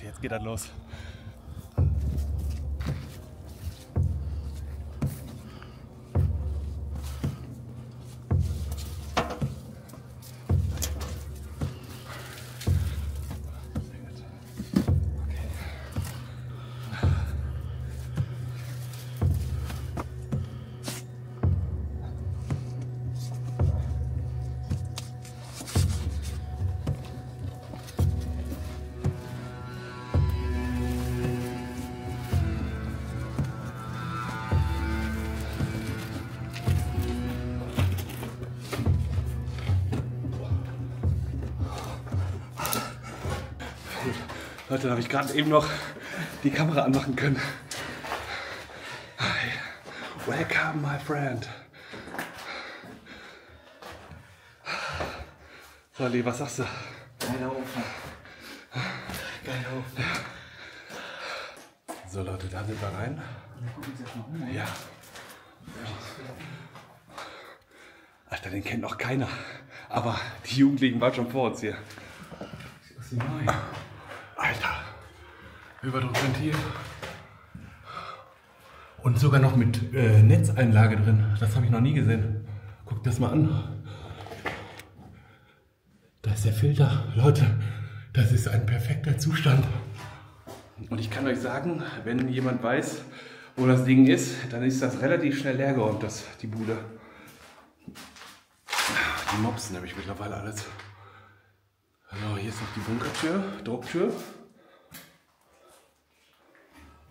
Leute, jetzt geht das los. Leute, da habe ich gerade eben noch die Kamera anmachen können. Hi. Welcome, my friend. So, Ali, was sagst du? Geiler Ofen. Geiler Ofen. So, Leute, da sind wir rein. Ja. Alter, den kennt noch keiner. Aber die Jugendlichen waren schon vor uns hier. Was ist denn neu? Alter, Überdruckventil. Und sogar noch mit Netzeinlage drin. Das habe ich noch nie gesehen. Guckt das mal an. Da ist der Filter. Leute, das ist ein perfekter Zustand. Und ich kann euch sagen, wenn jemand weiß, wo das Ding ist, dann ist das relativ schnell leergeräumt, die Bude. Die mopsen nämlich mittlerweile alles. So, hier ist noch die Bunkertür, Drucktür.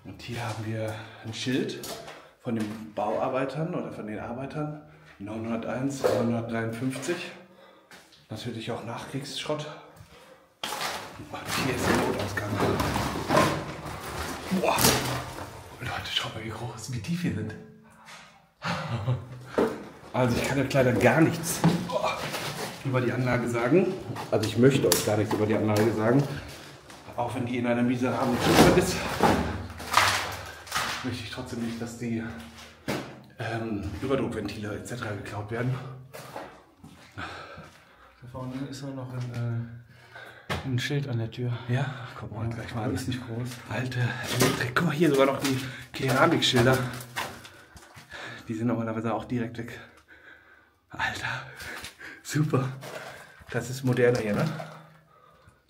Und hier haben wir ein Schild von den Bauarbeitern oder von den Arbeitern. 901, 953. Natürlich auch Nachkriegsschrott. Und hier ist der Notausgang. Boah! Leute, schaut mal, wie tief wir sind. Also ich kann euch leider gar nichts über die Anlage sagen. Also ich möchte euch gar nichts über die Anlage sagen. Auch wenn die in einem miserablen Zustand ist, möchte ich trotzdem nicht, dass die Überdruckventile etc. geklaut werden. Da vorne ist auch noch ein Schild an der Tür. Ja, guck mal gleich mal an. Ist nicht groß. Alte Elektrik. Guck mal, hier sogar noch die Keramikschilder. Die sind normalerweise auch direkt weg. Alter, super. Das ist moderner hier, ne?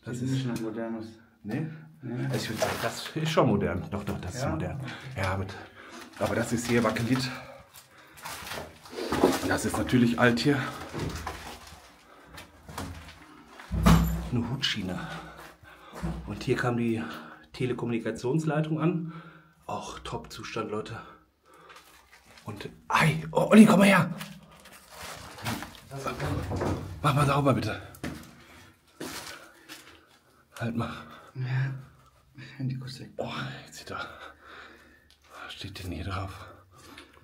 Das ist nicht modernes. Nee? Nee. Also ich würde sagen, das ist schon modern. Doch, das ist modern. Ja, aber das ist hier Bakelit. Das ist natürlich alt hier. Eine Hutschiene. Und hier kam die Telekommunikationsleitung an. Auch Top-Zustand, Leute. Und, ei, oh, Olli, komm mal her. Mach mal sauber, bitte. Halt mal. Ja. Handy kurz weg. Oh, jetzt sieht er. Was steht denn hier drauf?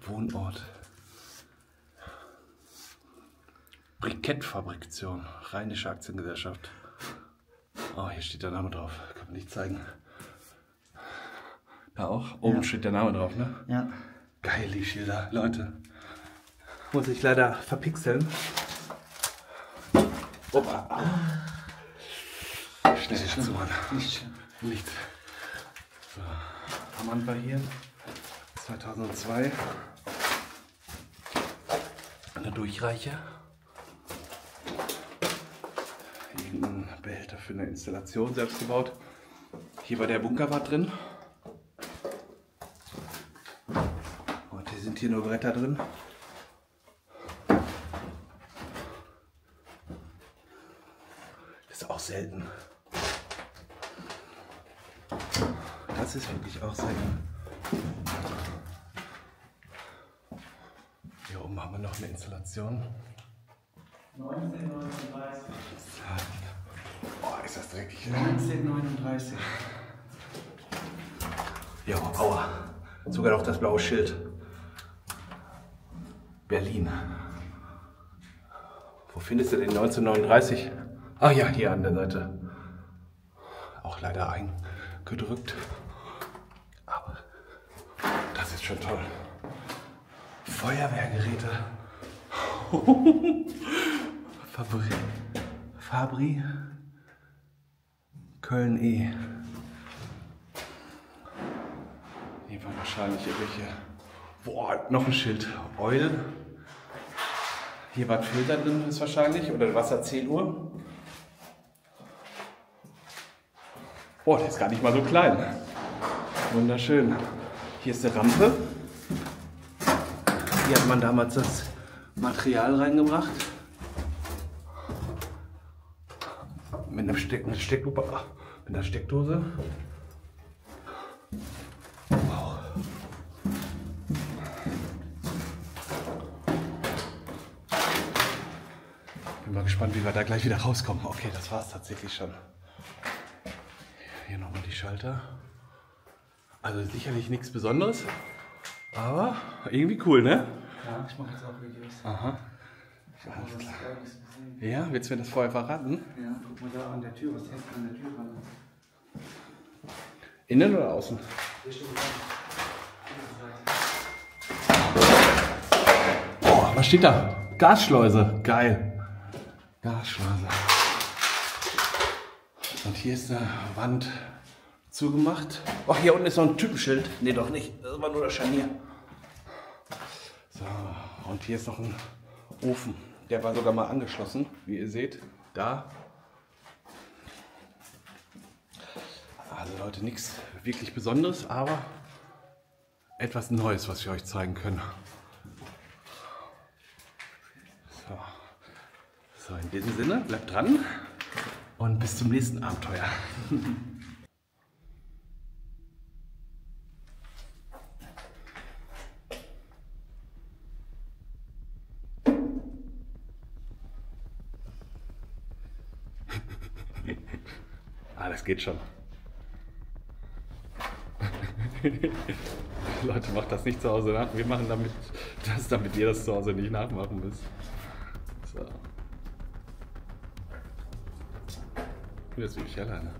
Wohnort. Brikettfabrikation. Rheinische Aktiengesellschaft. Oh, hier steht der Name drauf. Kann man nicht zeigen. Da auch? Oben steht der Name drauf, ne? Ja. Geil, die Schilder. Leute. Muss ich leider verpixeln. Opa. Schnell dazu, Mann. Nicht. So. Amand war hier. 2002. Eine Durchreiche. Irgendein Behälter für eine Installation selbst gebaut. Hier war der Bunkerbad drin. Und hier sind hier nur Bretter drin. Das ist auch selten. Das ist wirklich auch selten. Hier oben haben wir noch eine Installation. 1939. Boah, ist das dreckig. 1939. Ja, aua. Sogar noch das blaue Schild. Berlin. Wo findest du den 1939? Ach ja, hier an der Seite. Auch leider eingedrückt. Aber das ist schon toll. Feuerwehrgeräte. Fabri. Köln E. wahrscheinlich irgendwelche. Boah, noch ein Schild. Oil. Hier war ein Filter drin, ist wahrscheinlich. Oder eine Wasserzähluhr. Boah, der ist gar nicht mal so klein. Wunderschön. Hier ist eine Rampe. Hier hat man damals das Material reingebracht. Mit einer Stecklupe, mit einer Steckdose. Wow. Bin mal gespannt, wie wir da gleich wieder rauskommen. Okay, das war es tatsächlich schon. Hier nochmal die Schalter. Also sicherlich nichts Besonderes, aber irgendwie cool, ne? Ja, ich mache jetzt auch Videos. Aha. Alles klar. Ja, willst du mir das vorher verraten? Ja, guck mal da an der Tür, was hängt an der Tür dran? Innen oder außen? Hier steht Oh, was steht da? Gasschleuse. Geil. Gasschleuse. Und hier ist eine Wand zugemacht. Ach, hier unten ist noch ein Typenschild. Nee, doch nicht. Das war nur das Scharnier. So, und hier ist noch ein Ofen. Der war sogar mal angeschlossen, wie ihr seht. Da. Also Leute, nichts wirklich Besonderes, aber etwas Neues, was wir euch zeigen können. So, in diesem Sinne, bleibt dran und bis zum nächsten Abenteuer. Das geht schon. Leute, macht das nicht zu Hause nach. Wir machen damit ihr das zu Hause nicht nachmachen müsst. So. Jetzt bin ich alleine.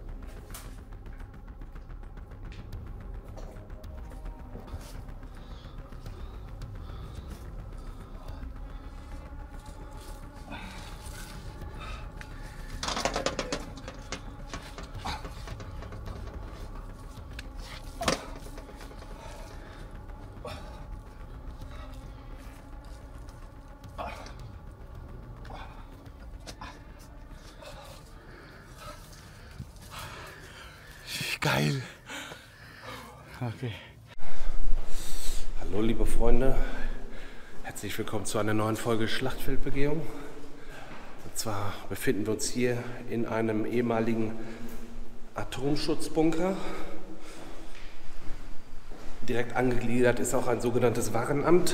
Geil. Okay. Hallo liebe Freunde, herzlich willkommen zu einer neuen Folge Schlachtfeldbegehung. Und zwar befinden wir uns hier in einem ehemaligen Atomschutzbunker. Direkt angegliedert ist auch ein sogenanntes Warenamt.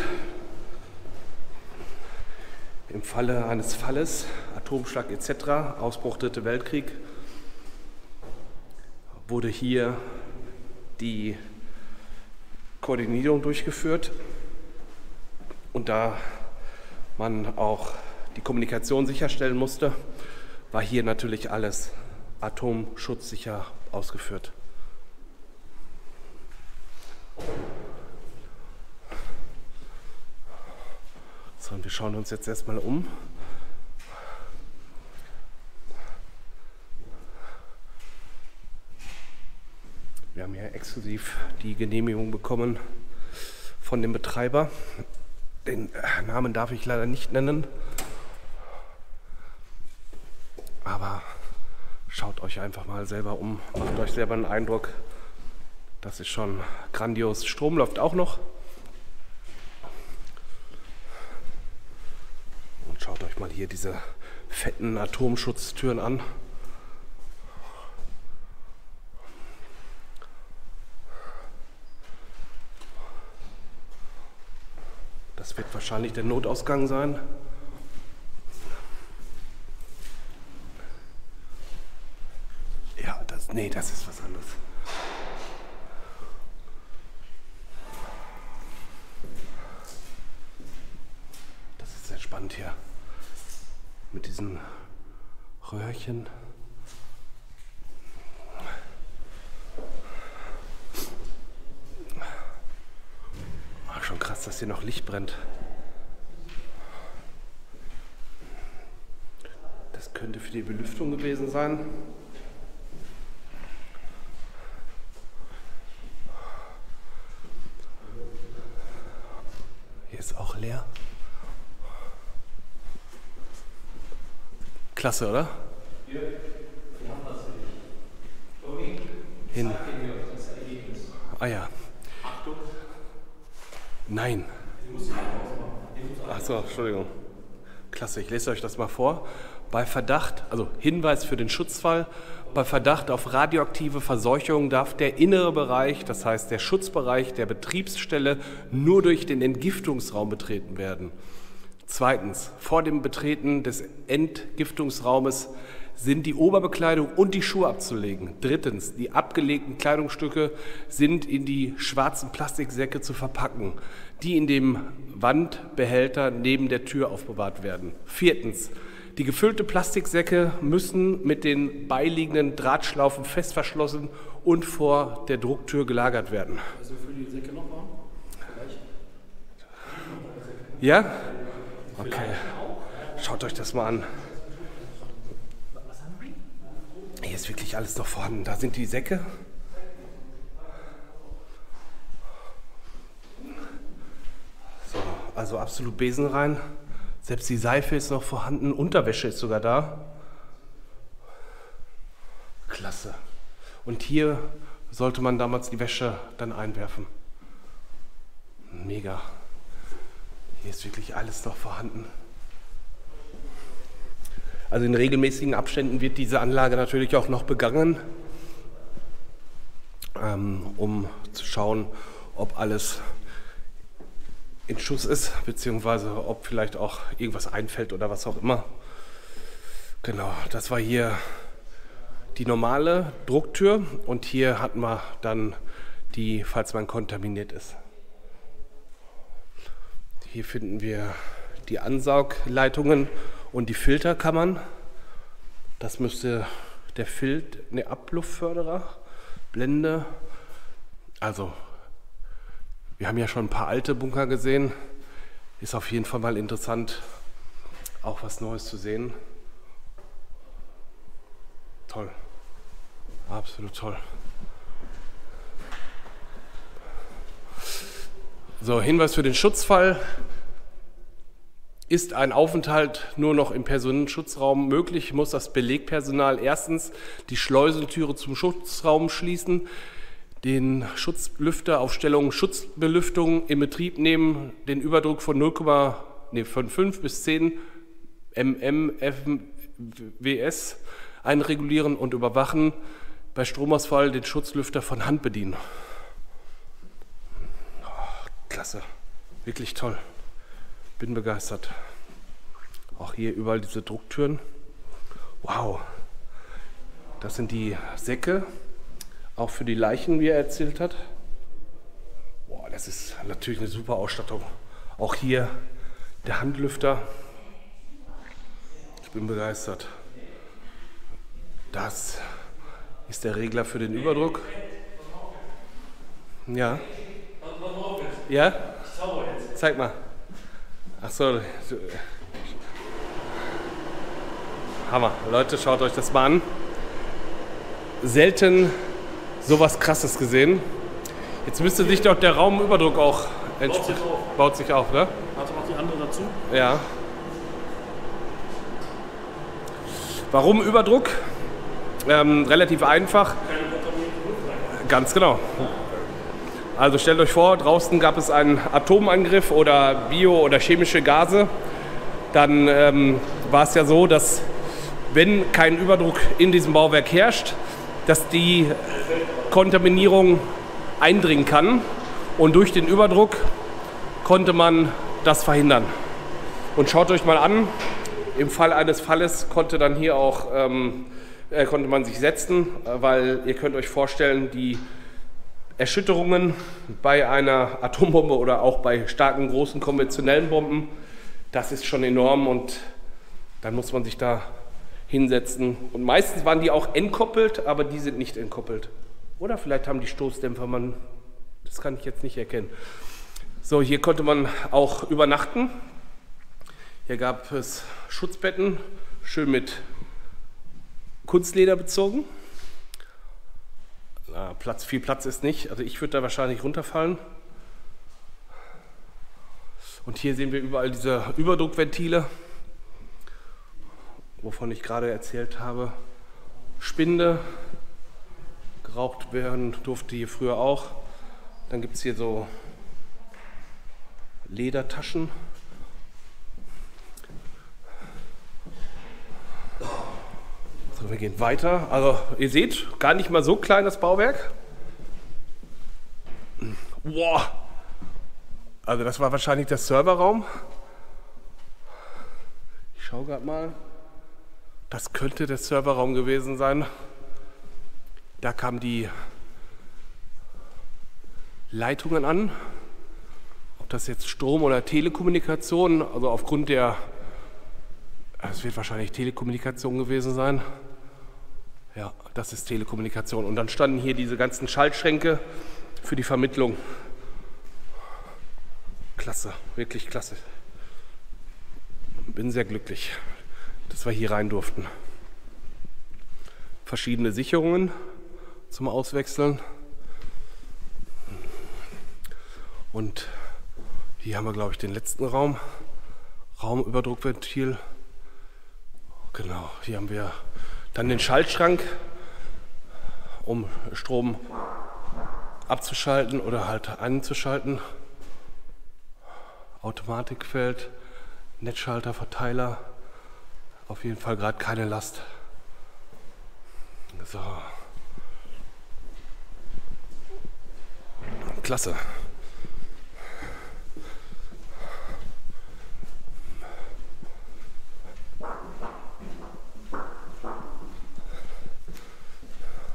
Im Falle eines Falles, Atomschlag etc., Ausbruch Dritter Weltkrieg, wurde hier die Koordinierung durchgeführt. Und da man auch die Kommunikation sicherstellen musste, war hier natürlich alles atomschutzsicher ausgeführt. So, und wir schauen uns jetzt erstmal um. Wir haben hier exklusiv die Genehmigung bekommen von dem Betreiber. Den Namen darf ich leider nicht nennen. Aber schaut euch einfach mal selber um. Macht euch selber einen Eindruck. Das ist schon grandios. Strom läuft auch noch. Und schaut euch mal hier diese fetten Atomschutztüren an. Das wird wahrscheinlich der Notausgang sein. Ja, das ist was anderes. Das ist sehr spannend hier. Mit diesen Röhrchen. Schon krass, dass hier noch Licht brennt. Das könnte für die Belüftung gewesen sein. leer. Klasse, oder? Ja, wir haben das nicht. Hin. Ah ja. Achtung. Nein. Achso, Entschuldigung. Klasse, ich lese euch das mal vor. Bei Verdacht, also Hinweis für den Schutzfall, bei Verdacht auf radioaktive Verseuchung darf der innere Bereich, das heißt der Schutzbereich der Betriebsstelle, nur durch den Entgiftungsraum betreten werden. Zweitens, vor dem Betreten des Entgiftungsraumes sind die Oberbekleidung und die Schuhe abzulegen. Drittens, die abgelegten Kleidungsstücke sind in die schwarzen Plastiksäcke zu verpacken, die in dem Wandbehälter neben der Tür aufbewahrt werden. Viertens, die gefüllte Plastiksäcke müssen mit den beiliegenden Drahtschlaufen fest verschlossen und vor der Drucktür gelagert werden. Also für die Säcke noch warm? Ja? Okay. Schaut euch das mal an. Hier ist wirklich alles noch vorhanden. Da sind die Säcke. So, also absolut besenrein. Selbst die Seife ist noch vorhanden. Unterwäsche ist sogar da. Klasse. Und hier sollte man damals die Wäsche dann einwerfen. Mega. Hier ist wirklich alles noch vorhanden. Also in regelmäßigen Abständen wird diese Anlage natürlich auch noch begangen, um zu schauen, ob alles in Schuss ist, beziehungsweise ob vielleicht auch irgendwas einfällt oder was auch immer. Genau, das war hier die normale Drucktür und hier hatten wir dann die, falls man kontaminiert ist. Hier finden wir die Ansaugleitungen und die Filterkammern. Das müsste der Abluffförderer, Blende. Also, wir haben ja schon ein paar alte Bunker gesehen. Ist auf jeden Fall mal interessant, auch was Neues zu sehen. Toll. Absolut toll. So, Hinweis für den Schutzfall. Ist ein Aufenthalt nur noch im Personenschutzraum möglich, muss das Belegpersonal erstens die Schleusentüre zum Schutzraum schließen, den Schutzlüfter auf Stellung Schutzbelüftung in Betrieb nehmen, den Überdruck von 5 bis 10 mmFWS einregulieren und überwachen, bei Stromausfall den Schutzlüfter von Hand bedienen. Oh, klasse, wirklich toll. Bin begeistert. Auch hier überall diese Drucktüren. Wow. Das sind die Säcke. Auch für die Leichen, wie er erzählt hat. Boah, das ist natürlich eine super Ausstattung. Auch hier der Handlüfter. Ich bin begeistert. Das ist der Regler für den Überdruck. Ja. Ja? Zeig mal. Ach so, Hammer. Leute, schaut euch das mal an. Selten sowas Krasses gesehen. Jetzt müsste sich doch der Raumüberdruck auch entsprechend. Baut sich auf, ne? Warte, mach die andere dazu. Ja. Warum Überdruck? Relativ einfach. Ganz genau. Also stellt euch vor, draußen gab es einen Atomangriff oder Bio- oder chemische Gase. Dann war es ja so, dass wenn kein Überdruck in diesem Bauwerk herrscht, dass die Kontaminierung eindringen kann. Und durch den Überdruck konnte man das verhindern. Und schaut euch mal an, im Fall eines Falles konnte dann hier auch konnte man sich setzen, weil ihr könnt euch vorstellen, die Erschütterungen bei einer Atombombe oder auch bei starken, großen, konventionellen Bomben, das ist schon enorm und dann muss man sich da hinsetzen. Und meistens waren die auch entkoppelt, aber die sind nicht entkoppelt. Oder vielleicht haben die Stoßdämpfer, das kann ich jetzt nicht erkennen. So, hier konnte man auch übernachten. Hier gab es Schutzbetten, schön mit Kunstleder bezogen. Viel Platz ist nicht, also ich würde da wahrscheinlich runterfallen. Und hier sehen wir überall diese Überdruckventile, wovon ich gerade erzählt habe. Spinde, geraucht werden durfte hier früher auch. Dann gibt es hier so Ledertaschen. So, wir gehen weiter. Also ihr seht, gar nicht mal so klein das Bauwerk. Wow. Also das war wahrscheinlich der Serverraum. Ich schaue gerade mal. Das könnte der Serverraum gewesen sein. Da kamen die Leitungen an. Ob das jetzt Strom oder Telekommunikation, also aufgrund der, es wird wahrscheinlich Telekommunikation gewesen sein. Ja, das ist Telekommunikation. Und dann standen hier diese ganzen Schaltschränke für die Vermittlung. Klasse, wirklich klasse. Bin sehr glücklich, dass wir hier rein durften. Verschiedene Sicherungen zum Auswechseln. Und hier haben wir, glaube ich, den letzten Raum. Raumüberdruckventil. Genau, hier haben wir dann den Schaltschrank, um Strom abzuschalten oder halt einzuschalten. Automatikfeld, Netzschalter, Verteiler. Auf jeden Fall gerade keine Last. So. Klasse.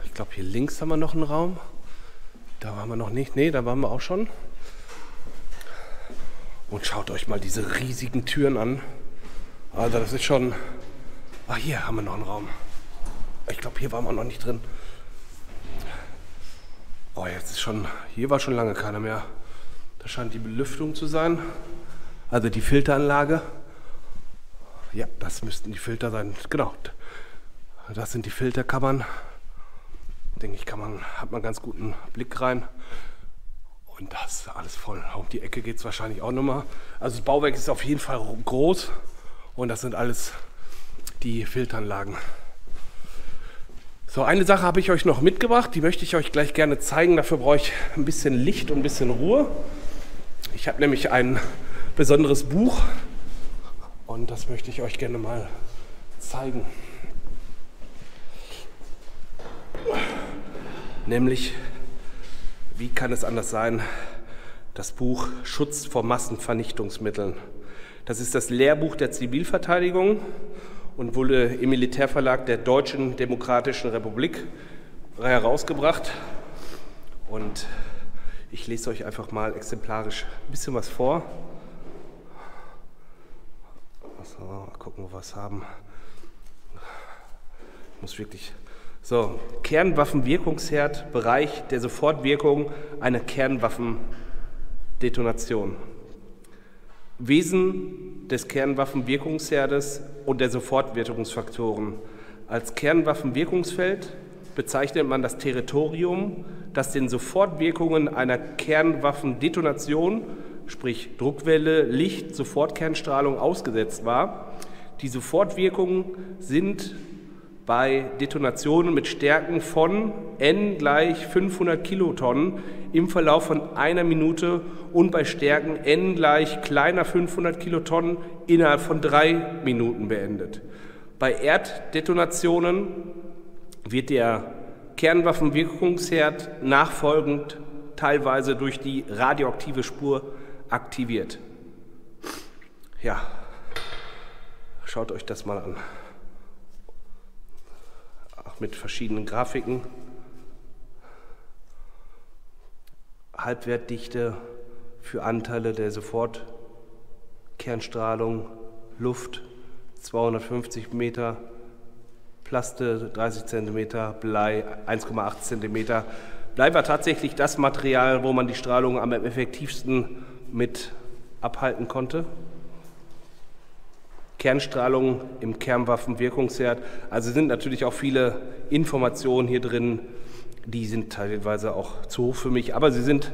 Ich glaube, hier links haben wir noch einen Raum. Da waren wir noch nicht. Ne, da waren wir auch schon. Und schaut euch mal diese riesigen Türen an. Also das ist schon... Ah, hier haben wir noch einen Raum. Ich glaube, hier waren wir noch nicht drin. Oh, jetzt ist schon... Hier war schon lange keiner mehr. Das scheint die Belüftung zu sein. Also die Filteranlage. Ja, das müssten die Filter sein. Genau. Das sind die Filterkammern. Denke ich, hat man einen ganz guten Blick rein. Und das ist alles voll. Um die Ecke geht es wahrscheinlich auch nochmal. Also das Bauwerk ist auf jeden Fall groß. Und das sind alles die Filteranlagen. So, eine Sache habe ich euch noch mitgebracht. Die möchte ich euch gleich gerne zeigen. Dafür brauche ich ein bisschen Licht und ein bisschen Ruhe. Ich habe nämlich ein besonderes Buch. Und das möchte ich euch gerne mal zeigen. Nämlich, wie kann es anders sein, das Buch Schutz vor Massenvernichtungsmitteln. Das ist das Lehrbuch der Zivilverteidigung und wurde im Militärverlag der Deutschen Demokratischen Republik herausgebracht. Und ich lese euch einfach mal exemplarisch ein bisschen was vor. So, mal gucken, wo wir es haben. Ich muss wirklich... So, Kernwaffenwirkungsherd, Bereich der Sofortwirkung einer Kernwaffendetonation. Wesen des Kernwaffenwirkungsherdes und der Sofortwirkungsfaktoren. Als Kernwaffenwirkungsfeld bezeichnet man das Territorium, das den Sofortwirkungen einer Kernwaffendetonation, sprich Druckwelle, Licht, Sofortkernstrahlung ausgesetzt war. Die Sofortwirkungen sind bei Detonationen mit Stärken von N gleich 500 Kilotonnen im Verlauf von einer Minute und bei Stärken N gleich kleiner 500 Kilotonnen innerhalb von 3 Minuten beendet. Bei Erddetonationen wird der Kernwaffenwirkungsherd nachfolgend teilweise durch die radioaktive Spur aktiviert. Ja, schaut euch das mal an. Mit verschiedenen Grafiken. Halbwertdichte für Anteile der Sofortkernstrahlung, Luft 250 Meter, Plaste 30 cm, Blei 1,8 cm. Blei war tatsächlich das Material, wo man die Strahlung am effektivsten mit abhalten konnte. Kernstrahlung im Kernwaffenwirkungsherd. Also sind natürlich auch viele Informationen hier drin, die sind teilweise auch zu hoch für mich, aber sie sind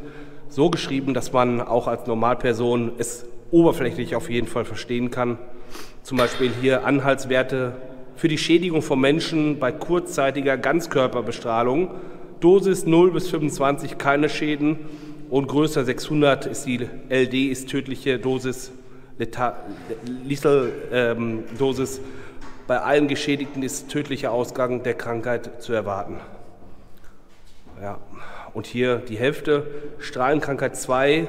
so geschrieben, dass man auch als Normalperson es oberflächlich auf jeden Fall verstehen kann. Zum Beispiel hier Anhaltswerte für die Schädigung von Menschen bei kurzzeitiger Ganzkörperbestrahlung. Dosis 0 bis 25 keine Schäden und größer 600 ist die LD, ist tödliche Dosis, Lethal Dosis. Bei allen Geschädigten ist tödlicher Ausgang der Krankheit zu erwarten. Ja. Und hier die Hälfte, Strahlenkrankheit 2,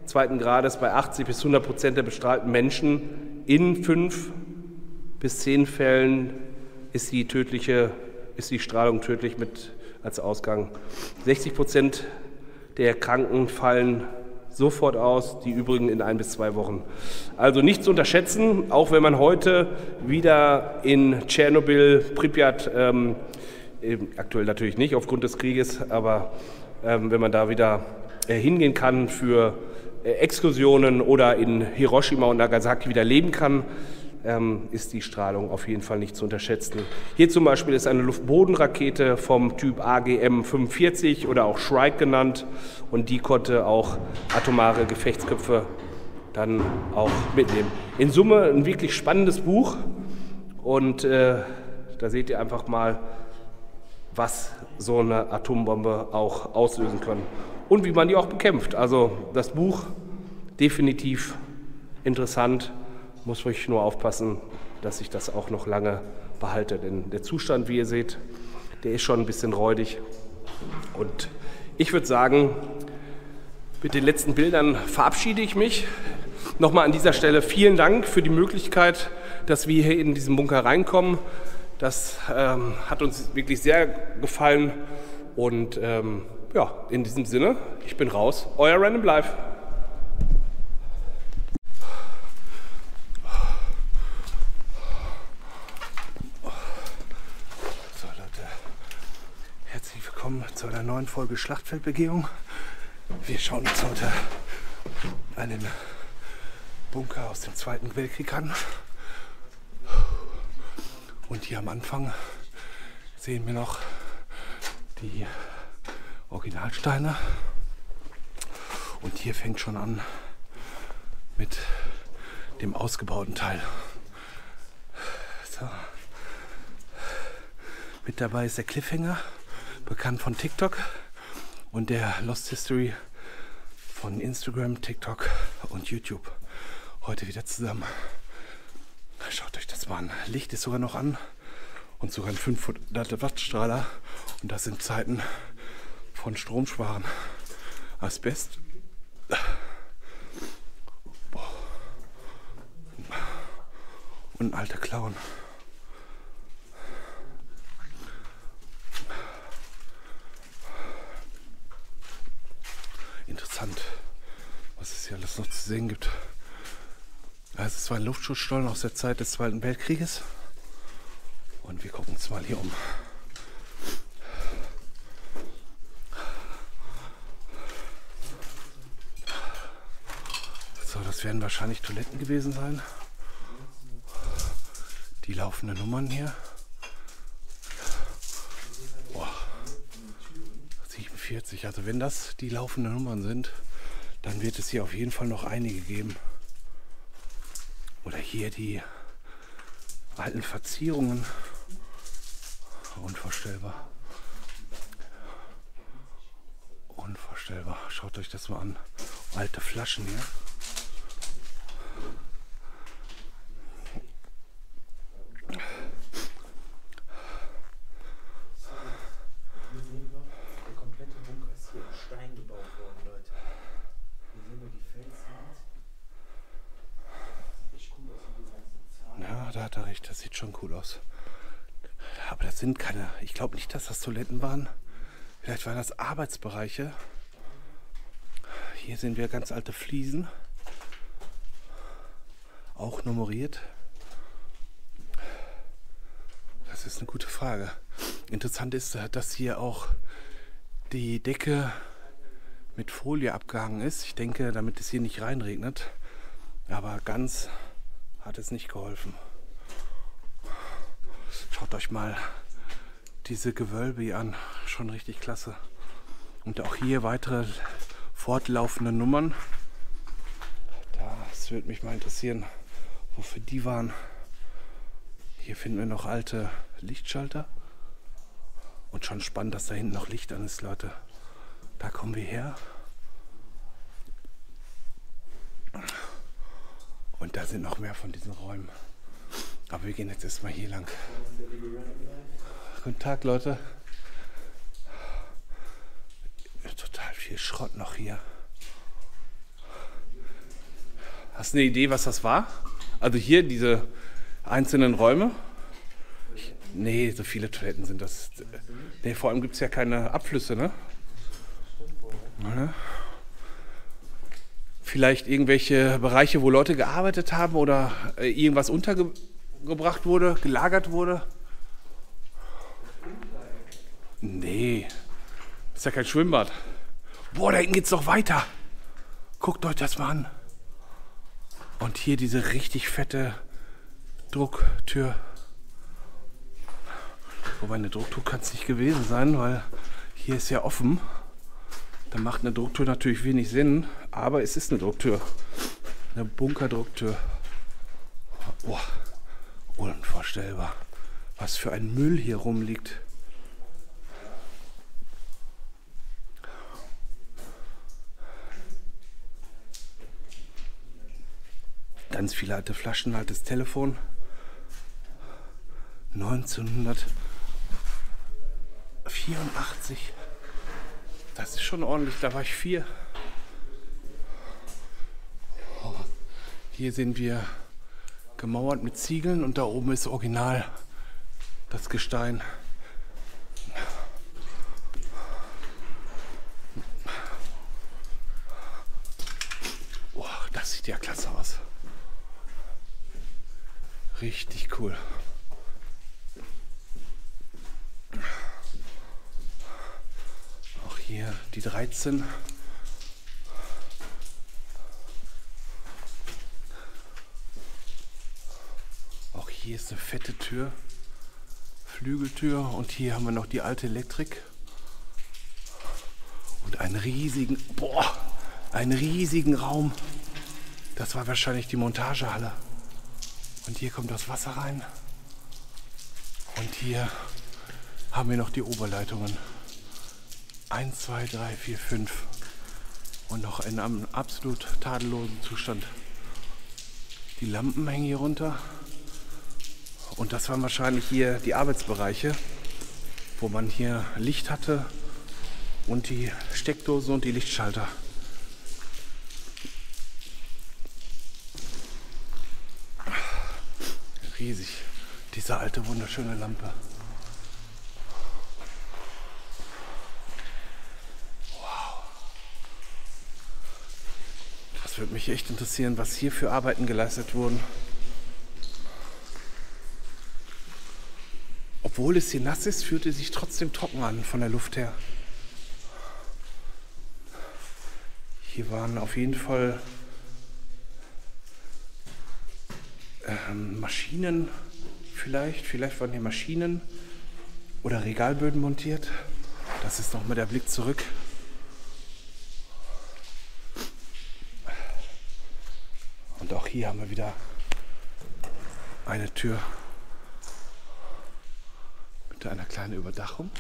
zweiten Grades bei 80 bis 100% der bestrahlten Menschen. In 5 bis 10 Fällen ist die Strahlung tödlich mit als Ausgang. 60% der Kranken fallen sofort aus, die übrigen in 1 bis 2 Wochen. Also nicht zu unterschätzen, auch wenn man heute wieder in Tschernobyl, Pripyat, aktuell natürlich nicht aufgrund des Krieges, aber wenn man da wieder hingehen kann für Exkursionen oder in Hiroshima und Nagasaki wieder leben kann, ist die Strahlung auf jeden Fall nicht zu unterschätzen. Hier zum Beispiel ist eine Luftbodenrakete vom Typ AGM-45 oder auch Shrike genannt und die konnte auch atomare Gefechtsköpfe dann auch mitnehmen. In Summe ein wirklich spannendes Buch und da seht ihr einfach mal, was so eine Atombombe auch auslösen kann und wie man die auch bekämpft. Also das Buch definitiv interessant, muss ich nur aufpassen, dass ich das auch noch lange behalte, denn der Zustand, wie ihr seht, der ist schon ein bisschen räudig und ich würde sagen, mit den letzten Bildern verabschiede ich mich. Nochmal an dieser Stelle vielen Dank für die Möglichkeit, dass wir hier in diesen Bunker reinkommen. Das hat uns wirklich sehr gefallen und ja, in diesem Sinne, ich bin raus, euer Random Life. So Leute, herzlich willkommen zu einer neuen Folge Schlachtfeldbegehung. Wir schauen uns heute einen Bunker aus dem Zweiten Weltkrieg an. Und hier am Anfang sehen wir noch die Originalsteine. Und hier fängt schon an mit dem ausgebauten Teil. So. Mit dabei ist der Cliffhanger, bekannt von TikTok, und der Lost History von Instagram, TikTok und YouTube. Heute wieder zusammen. Schaut euch das mal an. Licht ist sogar noch an und sogar ein 500 Watt Strahler. Und das in Zeiten von Stromsparen. Asbest. Und ein alter Clown. Interessant, was es hier alles noch zu sehen gibt. Also es war ein Luftschutzstollen aus der Zeit des Zweiten Weltkrieges. Und wir gucken uns mal hier um. So, das werden wahrscheinlich Toiletten gewesen sein. Die laufenden Nummern hier. Boah. 47, also wenn das die laufenden Nummern sind, dann wird es hier auf jeden Fall noch einige geben. Oder hier die alten Verzierungen. Unvorstellbar. Unvorstellbar. Schaut euch das mal an. Alte Flaschen hier. Da hat er recht, das sieht schon cool aus. Aber das sind keine, ich glaube nicht, dass das Toiletten waren. Vielleicht waren das Arbeitsbereiche. Hier sehen wir ganz alte Fliesen. Auch nummeriert. Das ist eine gute Frage. Interessant ist, dass hier auch die Decke mit Folie abgehangen ist. Ich denke, damit es hier nicht reinregnet. Aber ganz hat es nicht geholfen. Schaut euch mal diese Gewölbe hier an, schon richtig klasse. Und auch hier weitere fortlaufende Nummern. Da Das würde mich mal interessieren, wofür die waren. Hier finden wir noch alte Lichtschalter. Und schon spannend, dass da hinten noch Licht an ist, Leute. Da kommen wir her. Und da sind noch mehr von diesen Räumen. Aber wir gehen jetzt erstmal hier lang. Guten Tag, Leute. Total viel Schrott noch hier. Hast du eine Idee, was das war? Also hier diese einzelnen Räume? Nee, so viele Toiletten sind das. Nee, vor allem gibt es ja keine Abflüsse, ne? Ja. Vielleicht irgendwelche Bereiche, wo Leute gearbeitet haben oder irgendwas untergebracht wurde, gelagert wurde? Nee, ist ja kein Schwimmbad. Boah, da hinten geht's noch weiter. Guckt euch das mal an. Und hier diese richtig fette Drucktür. Wobei eine Drucktür kann es nicht gewesen sein, weil hier ist ja offen. Da macht eine Drucktür natürlich wenig Sinn, aber es ist eine Drucktür. Eine Bunkerdrucktür. Boah, unvorstellbar. Was für ein Müll hier rumliegt. Ganz viele alte Flaschen, altes Telefon. 1984. Das ist schon ordentlich, da war ich 4. Oh, hier sehen wir gemauert mit Ziegeln und da oben ist original das Gestein. Oh, das sieht ja klasse aus. Richtig cool. Auch hier die 13. Auch hier ist eine fette Tür. Flügeltür. Und hier haben wir noch die alte Elektrik. Und einen riesigen Raum. Das war wahrscheinlich die Montagehalle. Und hier kommt das Wasser rein. Und hier haben wir noch die Oberleitungen. 1, 2, 3, 4, 5. Und noch in einem absolut tadellosen Zustand. Die Lampen hängen hier runter. Und das waren wahrscheinlich hier die Arbeitsbereiche, wo man hier Licht hatte und die Steckdosen und die Lichtschalter. Riesig, diese alte wunderschöne Lampe. Wow. Das würde mich echt interessieren, was hier für Arbeiten geleistet wurden. Obwohl es hier nass ist, fühlt es sich trotzdem trocken an von der Luft her. Hier waren auf jeden Fall Maschinen, vielleicht waren hier Maschinen oder Regalböden montiert. Das ist nochmal der Blick zurück. Und auch hier haben wir wieder eine Tür mit einer kleinen Überdachung.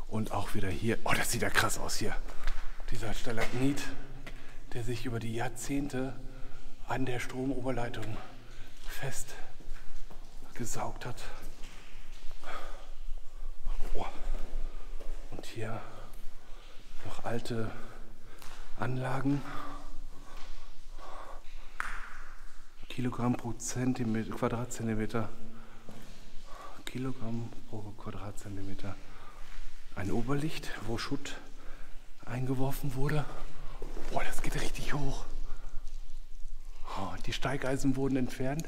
Und auch wieder hier, oh, das sieht ja krass aus hier. Dieser Stalagmit, der sich über die Jahrzehnte an der Stromoberleitung fest gesaugt hat. Oh. Und hier noch alte Anlagen. Kilogramm pro Quadratzentimeter. Kilogramm pro Quadratzentimeter. Ein Oberlicht, wo Schutt eingeworfen wurde. Boah, das geht richtig hoch. Oh, die Steigeisen wurden entfernt,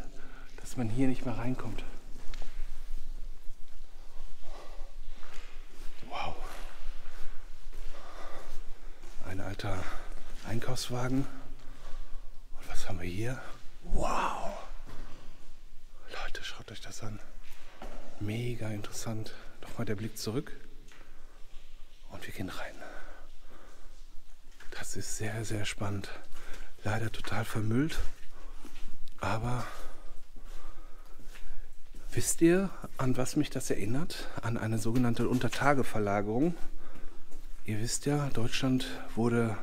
dass man hier nicht mehr reinkommt. Wow. Ein alter Einkaufswagen. Und was haben wir hier? Wow. Leute, schaut euch das an. Mega interessant. Nochmal der Blick zurück. Und wir gehen rein. Das Das ist sehr, sehr spannend. Leider total vermüllt. Aber wisst ihr, an was mich das erinnert? An eine sogenannte Untertageverlagerung. Ihr wisst ja, Deutschland wurde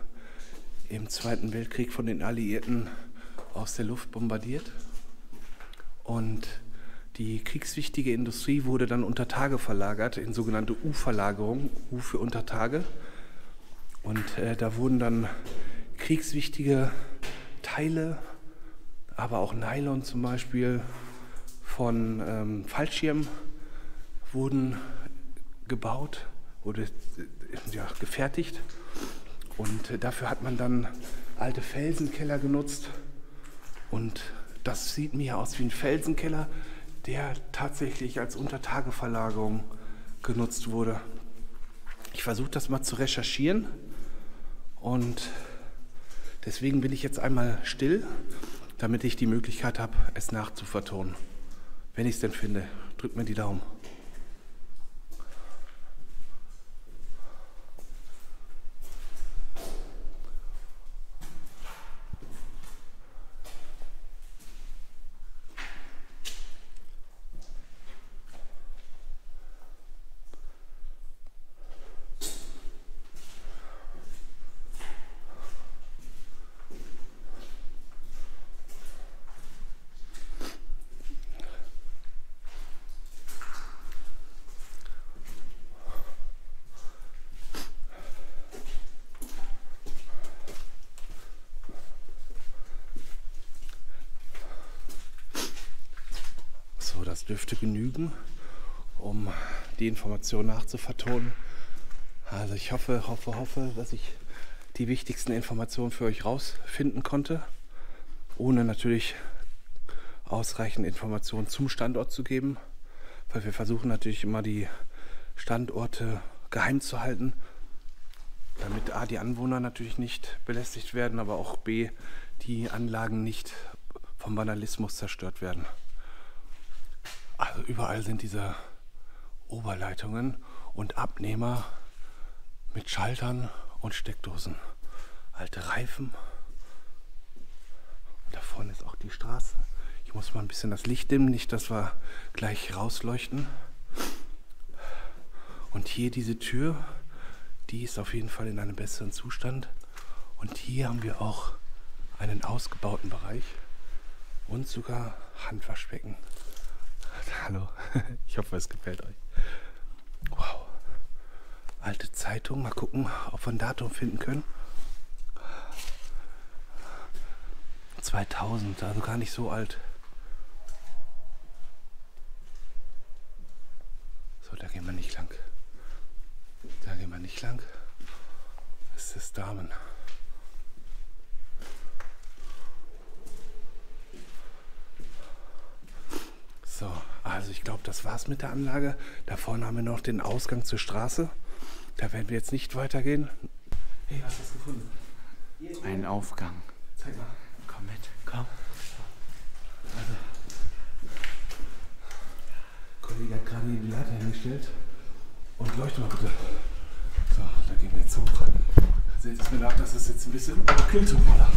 im Zweiten Weltkrieg von den Alliierten aus der Luft bombardiert. Und die kriegswichtige Industrie wurde dann unter Tage verlagert, in sogenannte U-Verlagerung, U für Untertage. Und da wurden dann kriegswichtige Teile, aber auch Nylon zum Beispiel, von Fallschirmen wurden gebaut oder gefertigt. Und dafür hat man dann alte Felsenkeller genutzt. Und das sieht mir aus wie ein Felsenkeller, der tatsächlich als Untertageverlagerung genutzt wurde. Ich versuche das mal zu recherchieren und deswegen bin ich jetzt einmal still, damit ich die Möglichkeit habe, es nachzuvertonen. Wenn ich es denn finde, drückt mir die Daumen. So, das dürfte genügen, um die Information nachzuvertonen. Also ich hoffe, dass ich die wichtigsten Informationen für euch rausfinden konnte, ohne natürlich ausreichend Informationen zum Standort zu geben, weil wir versuchen natürlich immer die Standorte geheim zu halten, damit A, die Anwohner natürlich nicht belästigt werden, aber auch B, die Anlagen nicht vom Vandalismus zerstört werden. Also überall sind diese Oberleitungen und Abnehmer mit Schaltern und Steckdosen. Alte Reifen. Und da vorne ist auch die Straße. Ich muss mal ein bisschen das Licht dimmen, nicht, dass wir gleich rausleuchten. Und hier diese Tür, die ist auf jeden Fall in einem besseren Zustand. Und hier haben wir auch einen ausgebauten Bereich und sogar Handwaschbecken. Hallo, ich hoffe, es gefällt euch. Wow. Alte Zeitung, mal gucken, ob wir ein Datum finden können. 2000, also gar nicht so alt. So, da gehen wir nicht lang. Da gehen wir nicht lang. Das ist Damen. So, also ich glaube, das war's mit der Anlage. Da vorne haben wir noch den Ausgang zur Straße. Da werden wir jetzt nicht weitergehen. Hey, was hast du gefunden? Ein Aufgang. Zeig mal. Komm mit, komm. Also, Kollege hat gerade die Leiter hingestellt. Und leuchte mal bitte. So, da gehen wir jetzt hoch. Seht es mir nach, dass es jetzt ein bisschen kühlt zum Voller.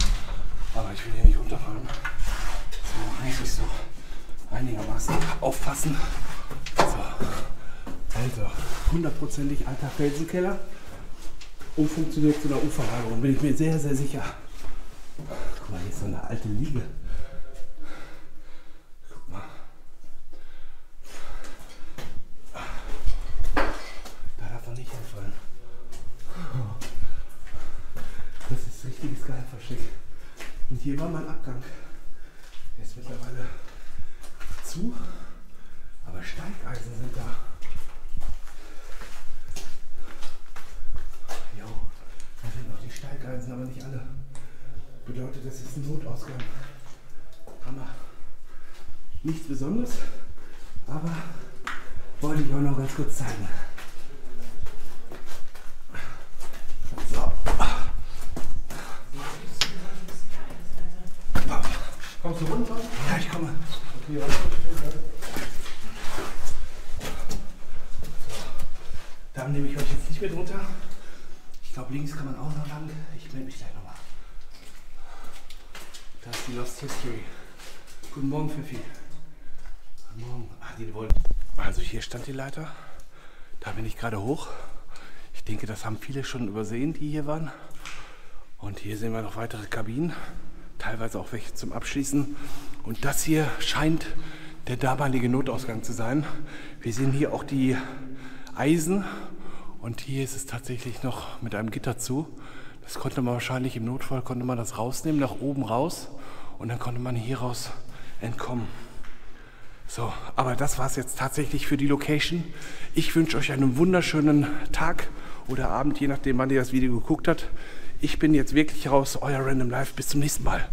Aber ich will hier nicht runterfallen. So, eigentlich so einigermaßen aufpassen. So, also, 100%ig alter Felsenkeller. Umfunktioniert zu einer U-Verlagerung, bin ich mir sehr, sehr sicher. Guck mal, hier ist so eine alte Liege. Guck mal. Da darf man nicht hinfallen. Das ist richtiges Geheimversteck. Und hier war mein Abgang. Der ist mittlerweile zu, aber Steigeisen sind da. Jo, da sind noch die Steigeisen, aber nicht alle. Bedeutet, das ist ein Notausgang. Hammer. Nichts Besonderes, aber wollte ich auch noch ganz kurz zeigen. So. Kommst du runter? Ja, ich komme. Okay, dann nehme ich euch jetzt nicht mit runter. Ich Ich glaube, links kann man auch noch lang. Ich melde mich gleich nochmal. Da ist die Lost History. Guten Morgen, Pfiffi. Guten Morgen. Ach, die wollen. Also hier stand die Leiter. Da bin ich gerade hoch. Ich denke, das haben viele schon übersehen, die hier waren. Und hier sehen wir noch weitere Kabinen. Teilweise auch welche zum Abschließen. Und das hier scheint der damalige Notausgang zu sein. Wir sehen hier auch die Eisen. Und hier ist es tatsächlich noch mit einem Gitter zu. Das konnte man wahrscheinlich im Notfall, konnte man das rausnehmen, nach oben raus. Und dann konnte man hier raus entkommen. So, aber das war es jetzt tatsächlich für die Location. Ich wünsche euch einen wunderschönen Tag oder Abend, je nachdem, wann ihr das Video geguckt habt. Ich bin jetzt wirklich raus, euer Random Life. Bis zum nächsten Mal.